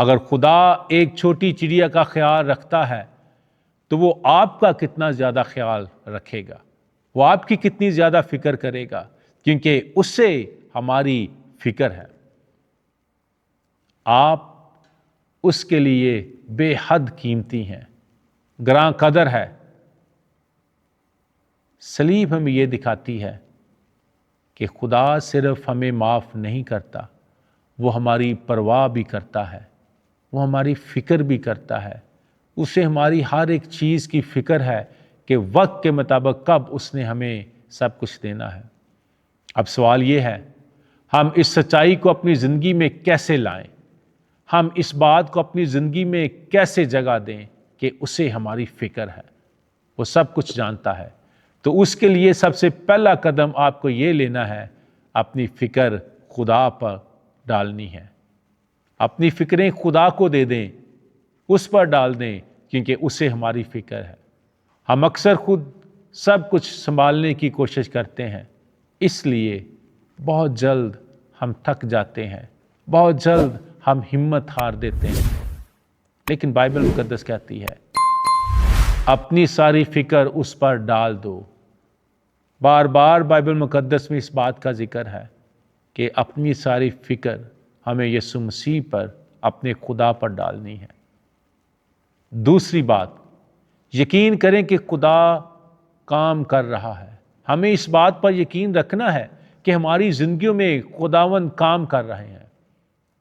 اگر خدا ایک چھوٹی چڑیا کا خیال رکھتا ہے تو وہ آپ کا کتنا زیادہ خیال رکھے گا، وہ آپ کی کتنی زیادہ فکر کرے گا، کیونکہ اس سے ہماری فکر ہے۔ آپ اس کے لیے بے حد قیمتی ہیں، گراں قدر ہے۔ صلیب ہمیں یہ دکھاتی ہے کہ خدا صرف ہمیں معاف نہیں کرتا، وہ ہماری پرواہ بھی کرتا ہے، وہ ہماری فکر بھی کرتا ہے، اسے ہماری ہر ایک چیز کی فکر ہے کہ وقت کے مطابق کب اس نے ہمیں سب کچھ دینا ہے۔ اب سوال یہ ہے، ہم اس سچائی کو اپنی زندگی میں کیسے لائیں؟ ہم اس بات کو اپنی زندگی میں کیسے جگہ دیں کہ اسے ہماری فکر ہے، وہ سب کچھ جانتا ہے؟ تو اس کے لیے سب سے پہلا قدم آپ کو یہ لینا ہے، اپنی فکر خدا پر ڈالنی ہے۔ اپنی فکریں خدا کو دے دیں، اس پر ڈال دیں، کیونکہ اسے ہماری فکر ہے۔ ہم اکثر خود سب کچھ سنبھالنے کی کوشش کرتے ہیں، اس لیے بہت جلد ہم تھک جاتے ہیں، بہت جلد ہم ہمت ہار دیتے ہیں۔ لیکن بائبل مقدس کہتی ہے اپنی ساری فکر اس پر ڈال دو۔ بار بار بائبل مقدس میں اس بات کا ذکر ہے کہ اپنی ساری فکر ہمیں یسوع مسیح پر، اپنے خدا پر ڈالنی ہے۔ دوسری بات، یقین کریں کہ خدا کام کر رہا ہے۔ ہمیں اس بات پر یقین رکھنا ہے کہ ہماری زندگیوں میں خداوند کام کر رہے ہیں،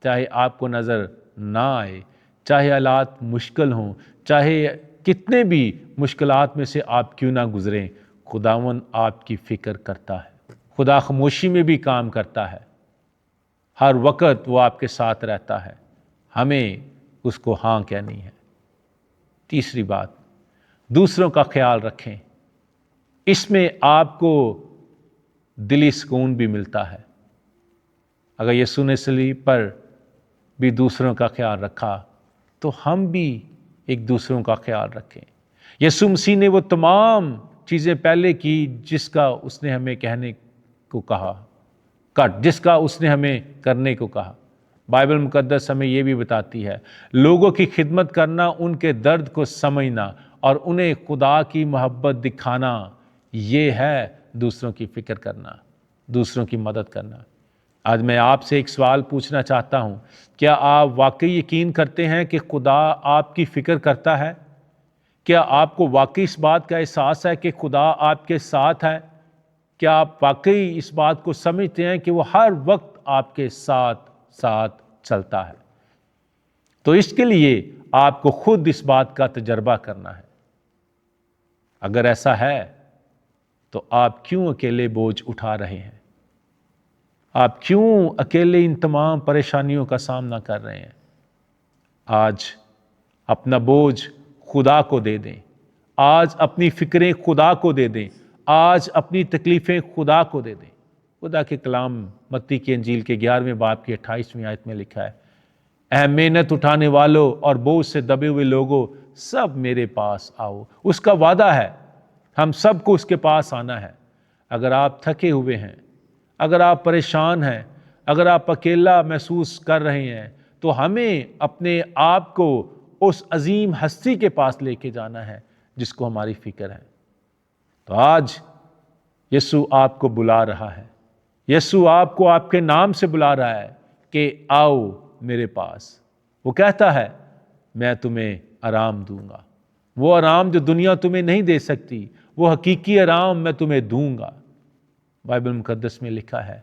چاہے آپ کو نظر نہ آئے، چاہے حالات مشکل ہوں، چاہے کتنے بھی مشکلات میں سے آپ کیوں نہ گزریں، خداوند آپ کی فکر کرتا ہے۔ خدا خاموشی میں بھی کام کرتا ہے، ہر وقت وہ آپ کے ساتھ رہتا ہے، ہمیں اس کو ہاں کہنی ہے۔ تیسری بات، دوسروں کا خیال رکھیں، اس میں آپ کو دلی سکون بھی ملتا ہے۔ اگر یسوع نے صلیب پر بھی دوسروں کا خیال رکھا تو ہم بھی ایک دوسروں کا خیال رکھیں۔ یسوع مسیح نے وہ تمام چیزیں پہلے کی جس کا اس نے ہمیں کہنے کو کہا، جس کا اس نے ہمیں کرنے کو کہا۔ بائبل مقدس ہمیں یہ بھی بتاتی ہے لوگوں کی خدمت کرنا، ان کے درد کو سمجھنا اور انہیں خدا کی محبت دکھانا، یہ ہے دوسروں کی فکر کرنا، دوسروں کی مدد کرنا۔ آج میں آپ سے ایک سوال پوچھنا چاہتا ہوں، کیا آپ واقعی یقین کرتے ہیں کہ خدا آپ کی فکر کرتا ہے؟ کیا آپ کو واقعی اس بات کا احساس ہے کہ خدا آپ کے ساتھ ہے؟ کیا آپ واقعی اس بات کو سمجھتے ہیں کہ وہ ہر وقت آپ کے ساتھ چلتا ہے؟ تو اس کے لیے آپ کو خود اس بات کا تجربہ کرنا ہے۔ اگر ایسا ہے تو آپ کیوں اکیلے بوجھ اٹھا رہے ہیں؟ آپ کیوں اکیلے ان تمام پریشانیوں کا سامنا کر رہے ہیں؟ آج اپنا بوجھ خدا کو دے دیں، آج اپنی فکریں خدا کو دے دیں، آج اپنی تکلیفیں خدا کو دے دیں۔ خدا کے کلام متی کی انجیل کے 11ویں باب کی 28ویں آیت میں لکھا ہے، اے محنت اٹھانے والوں اور بوجھ سے دبے ہوئے لوگوں، سب میرے پاس آؤ۔ اس کا وعدہ ہے ہم سب کو اس کے پاس آنا ہے۔ اگر آپ تھکے ہوئے ہیں، اگر آپ پریشان ہیں، اگر آپ اکیلا محسوس کر رہے ہیں، تو ہمیں اپنے آپ کو اس عظیم ہستی کے پاس لے کے جانا ہے جس کو ہماری فکر ہے۔ تو آج یسوع آپ کو بلا رہا ہے، یسوع آپ کو آپ کے نام سے بلا رہا ہے کہ آؤ میرے پاس۔ وہ کہتا ہے میں تمہیں آرام دوں گا، وہ آرام جو دنیا تمہیں نہیں دے سکتی، وہ حقیقی آرام میں تمہیں دوں گا۔ بائبل مقدس میں لکھا ہے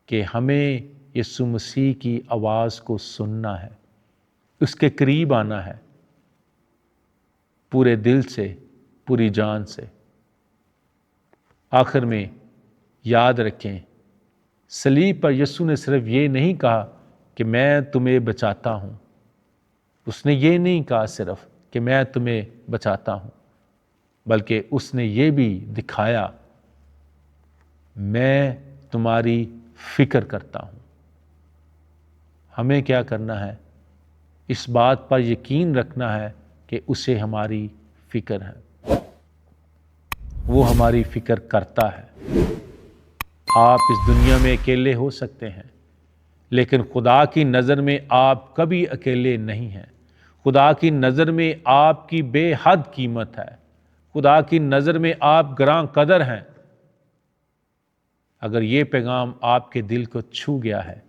کہ ہمیں یسوع مسیح کی آواز کو سننا ہے، اس کے قریب آنا ہے، پورے دل سے، پوری جان سے۔ آخر میں یاد رکھیں، صلیب پر یسوع نے صرف یہ نہیں کہا کہ میں تمہیں بچاتا ہوں، اس نے یہ نہیں کہا صرف کہ میں تمہیں بچاتا ہوں، بلکہ اس نے یہ بھی دکھایا میں تمہاری فکر کرتا ہوں۔ ہمیں کیا کرنا ہے؟ اس بات پر یقین رکھنا ہے کہ اسے ہماری فکر ہے، وہ ہماری فکر کرتا ہے۔ آپ اس دنیا میں اکیلے ہو سکتے ہیں، لیکن خدا کی نظر میں آپ کبھی اکیلے نہیں ہیں۔ خدا کی نظر میں آپ کی بے حد قیمت ہے۔ خدا کی نظر میں آپ گراں قدر ہیں۔ اگر یہ پیغام آپ کے دل کو چھو گیا ہے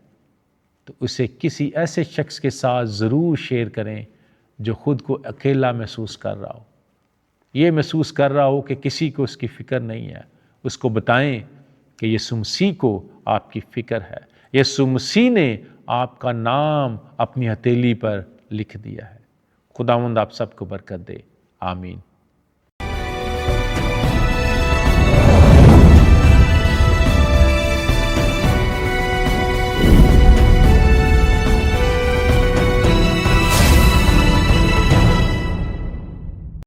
تو اسے کسی ایسے شخص کے ساتھ ضرور شیئر کریں جو خود کو اکیلا محسوس کر رہا ہو، یہ محسوس کر رہا ہو کہ کسی کو اس کی فکر نہیں ہے۔ اس کو بتائیں کہ یسوع مسیح کو آپ کی فکر ہے۔ یسوع مسیح نے آپ کا نام اپنی ہتھیلی پر لکھ دیا ہے۔ خداوند آپ سب کو برکت دے، آمین۔